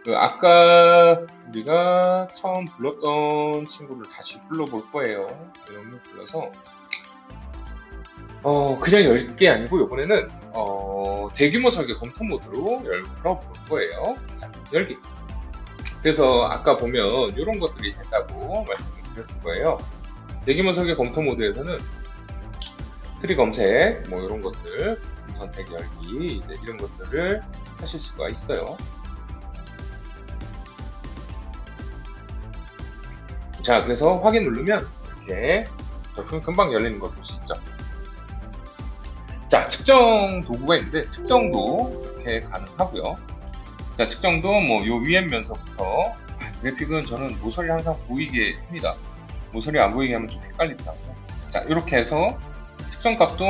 그 아까 우리가 처음 불렀던 친구를 다시 불러볼 거예요. 이름을 불러서 그냥 10개 아니고 이번에는 대규모 설계 검토 모드로 열어볼 거예요. 자, 10개. 그래서 아까 보면 이런 것들이 된다고 말씀을 드렸을 거예요. 대규모 설계 검토 모드에서는 트리 검색, 뭐 이런 것들, 선택 열기, 이제 이런 것들을 하실 수가 있어요. 자, 그래서 확인 누르면 이렇게 금방 열리는 걸 볼 수 있죠. 자, 측정 도구가 있는데 측정도 이렇게 가능하고요. 자, 측정도 뭐 요 위에 면서부터 그래픽은 저는 모서리 항상 보이게 합니다. 모서리 안 보이게 하면 좀 헷갈리더라고요. 자, 이렇게 해서 측정 값도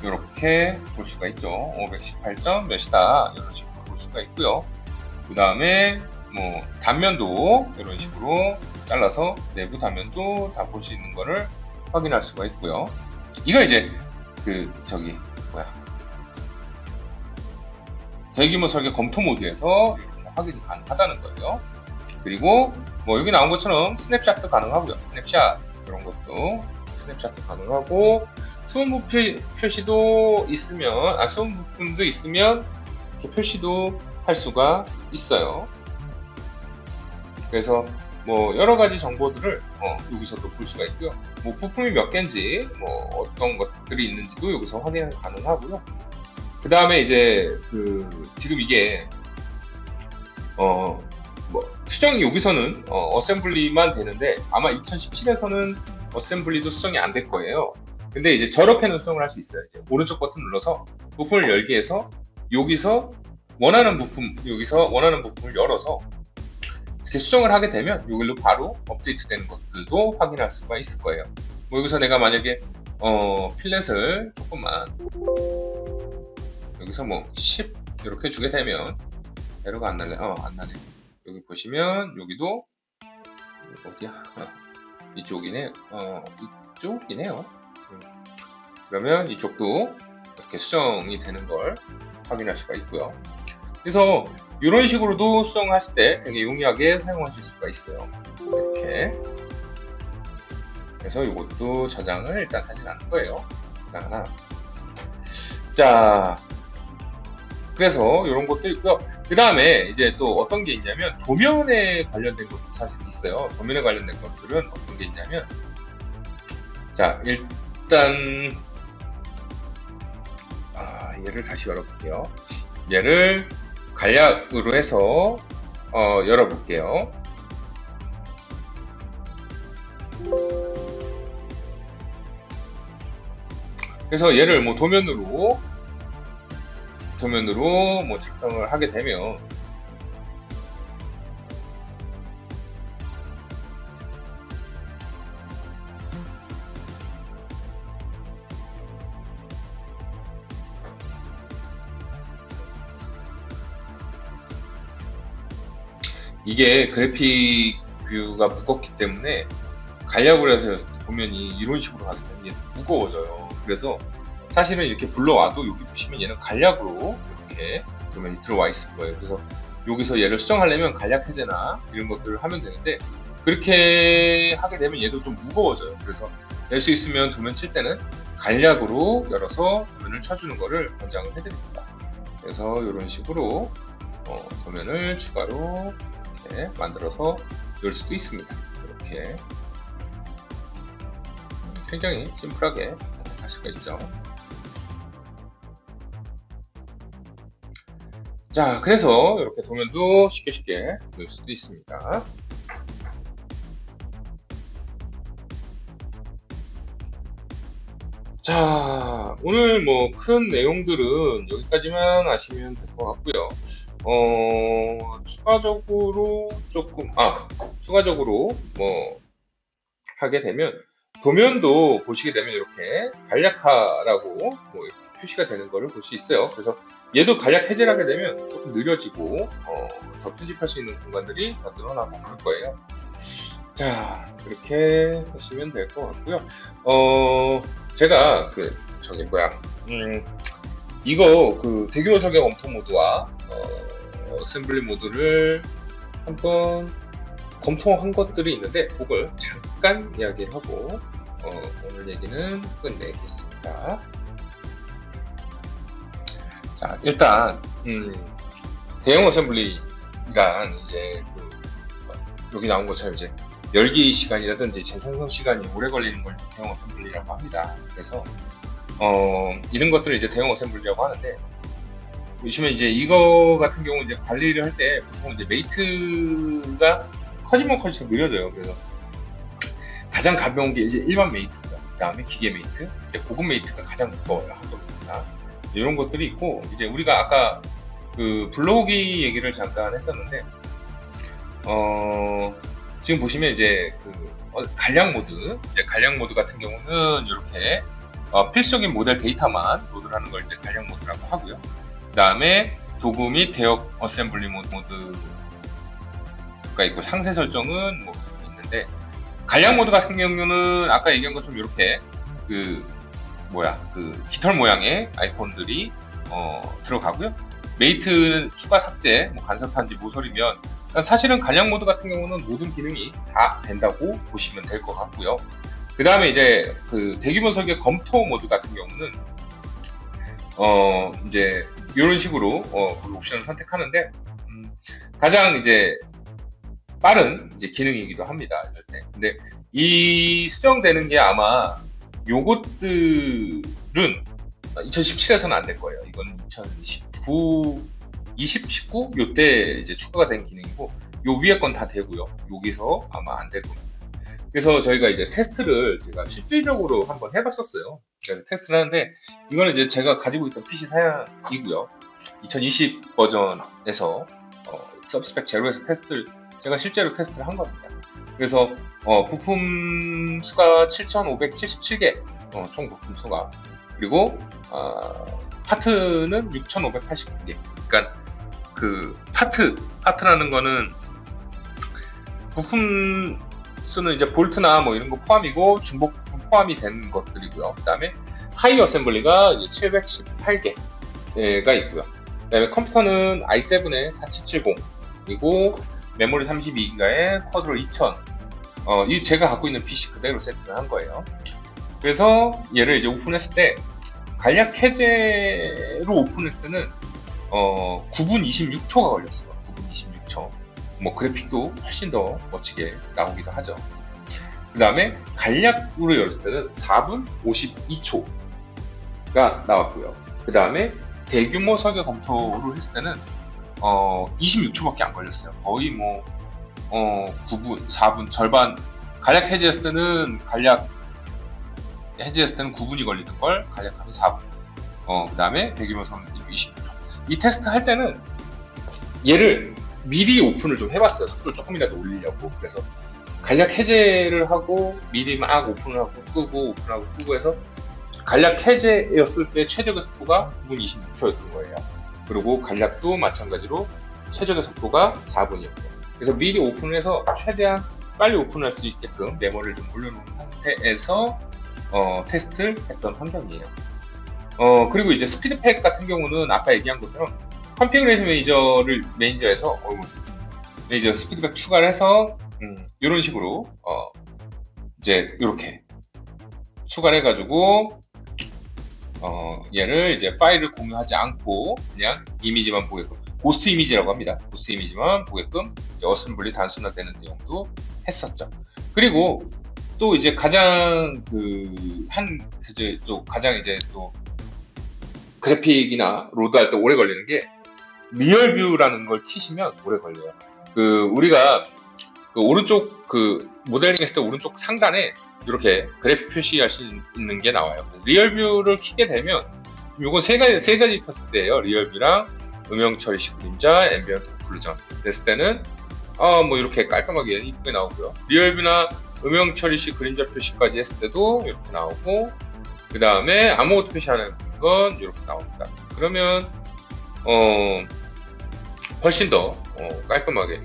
이렇게 볼 수가 있죠. 518점 몇이다 이런 식으로 볼 수가 있고요. 그 다음에 뭐 단면도 이런 식으로 잘라서 내부 단면도 다 볼 수 있는 거를 확인할 수가 있고요. 이거 이제 대규모 설계 검토 모드에서 이렇게 확인이 가능하다는 거예요. 그리고 뭐 여기 나온 것처럼 스냅샷도 가능하고요. 스냅샷 이런 것도 스냅샷도 가능하고 수분 표시도 있으면 수분 부품도 있으면 이렇게 표시도 할 수가 있어요. 그래서 뭐 여러 가지 정보들을 여기서 또 볼 수가 있고요. 뭐 부품이 몇 개인지 뭐 어떤 것들이 있는지도 여기서 확인 가능하고요. 그 다음에 이제 지금 이게 수정이 여기서는 어셈블리만 되는데 아마 2017에서는 어셈블리도 수정이 안 될 거예요. 근데 이제 저렇게는 수정을 할 수 있어요. 이제 오른쪽 버튼 눌러서 부품을 열기 해서 여기서 원하는 부품을 열어서 이렇게 수정을 하게 되면 여기로 바로 업데이트 되는 것들도 확인할 수가 있을 거예요. 뭐 여기서 내가 만약에 필렛을 조금만 여기서 뭐 10 이렇게 주게 되면 에러가 안 나네. 안 나네. 여기 보시면 여기도 어디야? 이쪽이네. 이쪽이네요. 그러면 이쪽도 이렇게 수정이 되는 걸 확인할 수가 있고요. 그래서 이런 식으로도 수정하실 때 되게 용이하게 사용하실 수가 있어요. 이렇게. 그래서 이것도 저장을 일단 하진 않을 거예요. 저장 하나. 자, 그래서 이런 것도 있고요. 그 다음에 이제 또 어떤 게 있냐면 도면에 관련된 것도 사실 있어요. 도면에 관련된 것들은 어떤 게 있냐면, 자, 일단 얘를 다시 열어볼게요. 얘를 간략으로 해서 열어볼게요. 그래서 얘를 뭐 도면으로 뭐 작성을 하게 되면 이게 그래픽 뷰가 무겁기 때문에 간략으로 해서 도면이 이런 식으로 가게 되면 얘는 무거워져요. 그래서 사실은 이렇게 불러와도 여기 보시면 얘는 간략으로 이렇게 도면이 들어와 있을 거예요. 그래서 여기서 얘를 수정하려면 간략 해제나 이런 것들을 하면 되는데 그렇게 하게 되면 얘도 좀 무거워져요. 그래서 낼 수 있으면 도면 칠 때는 간략으로 열어서 도면을 쳐주는 거를 권장을 해드립니다. 그래서 이런 식으로 도면을 추가로 이렇게 만들어서 열 수도 있습니다. 이렇게 굉장히 심플하게 할 수가 있죠. 자, 그래서 이렇게 도면도 쉽게 넣을 수도 있습니다. 자, 오늘 뭐 큰 내용들은 여기까지만 아시면 될 것 같고요. 추가적으로 뭐 하게 되면 도면도 보시게 되면 이렇게 간략화라고 뭐 이렇게 표시가 되는 거를 볼 수 있어요. 그래서 얘도 간략 해제를 하게 되면 조금 느려지고 더 편집할 수 있는 공간들이 더 늘어나고 그럴 거예요. 자, 그렇게 하시면 될 것 같고요. 제가 이거 대규모 설계 검토 모드와 어셈블리 모드를 한번 검토한 것들이 있는데 그걸 잠깐 이야기를 하고 오늘 얘기는 끝내겠습니다. 자, 일단 대형 어셈블리란 이제 여기 나온 것처럼 이제 열기 시간이라든지 재생성 시간이 오래 걸리는 걸 이제 대형 어셈블리라고 합니다. 그래서 이런 것들을 이제 대형 어셈블리라고 하는데, 보시면 이제 이거 같은 경우 이제 관리를 할 때 보통 이제 메이트가 커지면 커질수록 느려져요. 그래서 가장 가벼운 게 이제 일반 메이트입니다. 그 다음에 기계 메이트, 이제 고급 메이트가 가장 무거워요. 한도입니다. 이런 것들이 있고, 이제 우리가 아까 그 블로기 얘기를 잠깐 했었는데, 지금 보시면 이제 간략 모드, 이제 간략 모드 같은 경우는 이렇게 필수적인 모델 데이터만 로드를 하는 걸 이제 간략 모드라고 하고요. 그 다음에 도구 및 대역 어셈블리 모드가 있고, 상세 설정은 뭐 있는데, 간략 모드 같은 경우는 아까 얘기한 것처럼 이렇게 깃털 모양의 아이콘들이 들어가고요. 메이트 추가 삭제, 뭐 간섭한지 모서리면, 사실은 간략 모드 같은 경우는 모든 기능이 다 된다고 보시면 될 것 같고요. 그 다음에 이제 대규모 설계 검토 모드 같은 경우는 이제 이런 식으로 옵션을 선택하는데, 가장 이제 빠른 이제 기능이기도 합니다. 이럴 때. 근데 이 수정되는 게 아마 요것들은 2017에서는 안 될 거예요. 이건 2019 요때 이제 추가가 된 기능이고, 요 위에 건 다 되고요. 여기서 아마 안 될 겁니다. 그래서 저희가 이제 테스트를 제가 실질적으로 한번 해봤었어요. 그래서 테스트를 하는데, 이거는 이제 제가 가지고 있던 PC 사양이고요. 2020 버전에서 서브스펙 제로에서 제가 실제로 테스트를 한 겁니다. 그래서 부품 수가 7,577개, 총 부품 수가. 그리고 파트는 6,589개. 그러니까 파트라는 거는 부품 수는 이제 볼트나 뭐 이런 거 포함이고, 중복 부품 포함이 된 것들이고요. 그 다음에 하이 어셈블리가 이제 718개가 있고요. 그 다음에 컴퓨터는 i7의 4770이고, 메모리 32기가에 쿼드로 2000. 이 제가 갖고 있는 PC 그대로 세팅을 한 거예요. 그래서 얘를 이제 오픈했을 때, 간략 해제로 오픈했을 때는 9분 26초가 걸렸어요. 9분 26초. 뭐 그래픽도 훨씬 더 멋지게 나오기도 하죠. 그 다음에 간략으로 열었을 때는 4분 52초가 나왔고요. 그 다음에 대규모 설계 검토로 했을 때는 26초밖에 안 걸렸어요. 거의 뭐 9분, 4분, 절반. 간략 해제했을 때는 9분이 걸리는 걸 간략하면 4분. 그 다음에 대규모 설계 26초. 이 테스트 할 때는 얘를 미리 오픈을 좀 해봤어요. 속도를 조금이라도 올리려고. 그래서 간략 해제를 하고 미리 막 오픈을 하고 끄고 오픈하고 끄고 해서, 간략 해제였을 때 최적의 속도가 9분 26초였던 거예요. 그리고 간략도 마찬가지로 최적의 속도가 4분이었고요. 그래서 미리 오픈을 해서 최대한 빨리 오픈할 수 있게끔 메모리를 좀 올려놓은 상태에서 테스트를 했던 환경이에요. 그리고 이제 스피드팩 같은 경우는 아까 얘기한 것처럼 컨피그레이션 매니저에서 매니저 스피드팩 추가를 해서 이런 식으로 이제 이렇게 추가를 해가지고 얘를 이제 파일을 공유하지 않고 그냥 이미지만 보게끔, 고스트 이미지라고 합니다. 고스트 이미지만 보게끔 이제 어셈블리 단순화되는 내용도 했었죠. 그리고 또 이제 가장 가장 이제 또 그래픽이나 로드할 때 오래 걸리는 게 리얼뷰라는 걸 키시면 오래 걸려요. 우리가 오른쪽 모델링 했을 때 오른쪽 상단에 이렇게 그래픽 표시할 수 있는 게 나와요. 그래서 리얼뷰를 키게 되면 요거 세 가지 켰을 때예요. 리얼뷰랑 음영 처리 시 그림자, 앰비언트 오클루전 됐을 때는 뭐 이렇게 깔끔하게 이쁘게 나오고요. 리얼뷰나 음영 처리 시 그림자 표시까지 했을 때도 이렇게 나오고, 그 다음에 아무것도 표시하는 건 이렇게 나옵니다. 그러면 훨씬 더 깔끔하게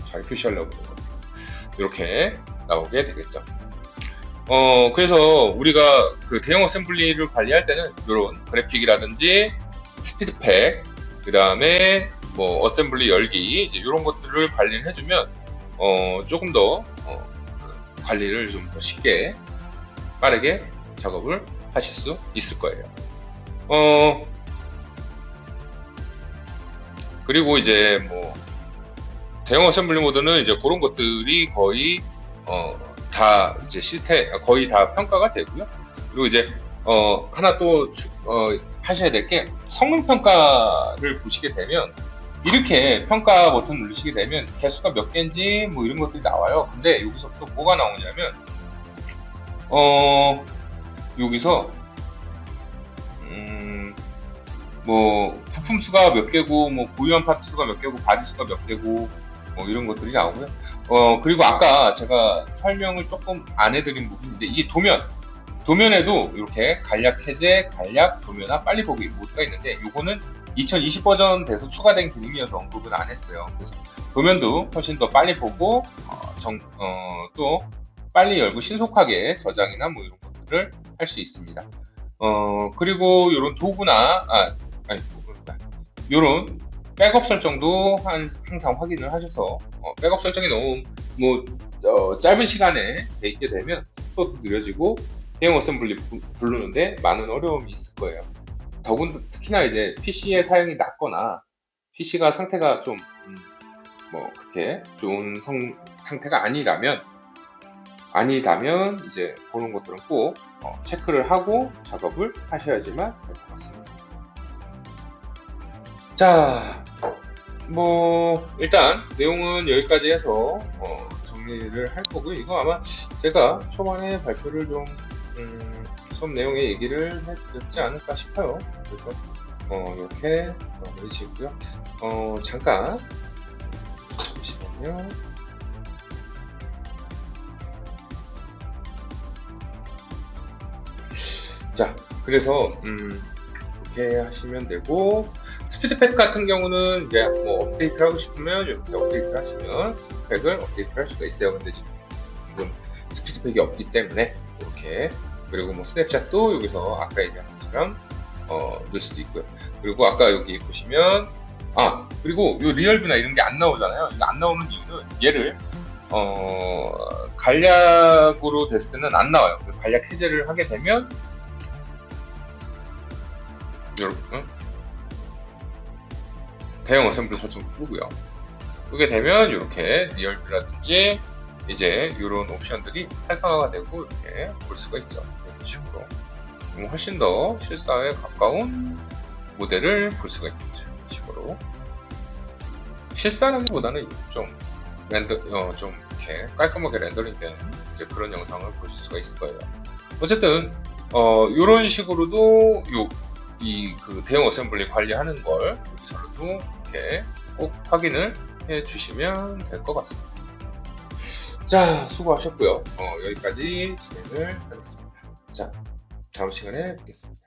잘 표시하려고 이렇게 나오게 되겠죠. 그래서 우리가 대형 어셈블리를 관리할 때는 이런 그래픽이라든지 스피드팩, 그 다음에 뭐 어셈블리 열기 이제 이런 것들을 관리를 해주면 조금 더 관리를 좀 더 쉽게 빠르게 작업을 하실 수 있을 거예요. 그리고 이제 뭐 대형 어셈블리 모드는 이제 그런 것들이 거의 다 이제 시스템 거의 다 평가가 되고요. 그리고 이제 하나 또 하셔야 될 게 성능 평가를 보시게 되면 이렇게 평가 버튼 누르시게 되면 개수가 몇 개인지 뭐 이런 것들이 나와요. 근데 여기서부터 뭐가 나오냐면 여기서 뭐 부품 수가 몇 개고 뭐 보유한 파트 수가 몇 개고 바디 수가 몇 개고 뭐 이런 것들이 나오고요. 그리고 아까 제가 설명을 조금 안 해드린 부분인데 이게 도면에도 이렇게 간략 해제, 간략 도면화 빨리 보기 모드가 있는데 요거는 2020 버전 돼서 추가된 기능이어서 언급은 안 했어요. 그래서 도면도 훨씬 더 빨리 보고 또 빨리 열고 신속하게 저장이나 뭐 이런 것들을 할 수 있습니다. 그리고 이런 도구나 이런 백업 설정도 항상 확인을 하셔서 백업 설정이 너무 짧은 시간에 돼 있게 되면 속도도 느려지고 대형 어셈블리 부르는데 많은 어려움이 있을 거예요. 특히나 이제 PC의 사용이 낮거나 PC가 상태가 좀 그렇게 좋은 상태가 아니다면 이제 그런 것들은 꼭 체크를 하고 작업을 하셔야지만 될 것 같습니다. 자, 일단 내용은 여기까지 해서 정리를 할 거고요. 이거 아마 제가 초반에 발표를 좀 수업 내용의 얘기를 해드렸지 않을까 싶어요. 그래서 이렇게 마무리 지고요. 잠깐만요. 자, 그래서 이렇게 하시면 되고 스피드팩 같은 경우는 이제 뭐 업데이트를 하고 싶으면 이렇게 업데이트를 하시면 스피드팩을 업데이트를 할 수가 있어요. 근데 지금 스피드팩이 없기 때문에 이렇게 그리고 뭐 스냅샷도 여기서 아까 얘기한 것처럼 넣을 수도 있고요. 그리고 아까 여기 보시면 그리고 이 리얼뷰나 이런 게 안 나오잖아요. 이거 안 나오는 이유는 얘를 간략으로 됐을 때는 안 나와요. 간략 해제를 하게 되면 대형 어셈블리 설정 끄고요. 끄게 되면 이렇게 리얼뷰라든지 이제 이런 옵션들이 활성화가 되고 이렇게 볼 수가 있죠. 이런 식으로 훨씬 더 실사에 가까운 모델을 볼 수가 있겠죠. 이런 식으로 실사라기보다는 좀 좀 이렇게 깔끔하게 렌더링된 이제 그런 영상을 보실 수가 있을 거예요. 어쨌든 이런 식으로도 그 대형 어셈블리 관리하는 걸 여기서도 이렇게 꼭 확인을 해 주시면 될 것 같습니다. 자, 수고하셨고요. 여기까지 진행을 하겠습니다. 자, 다음 시간에 뵙겠습니다.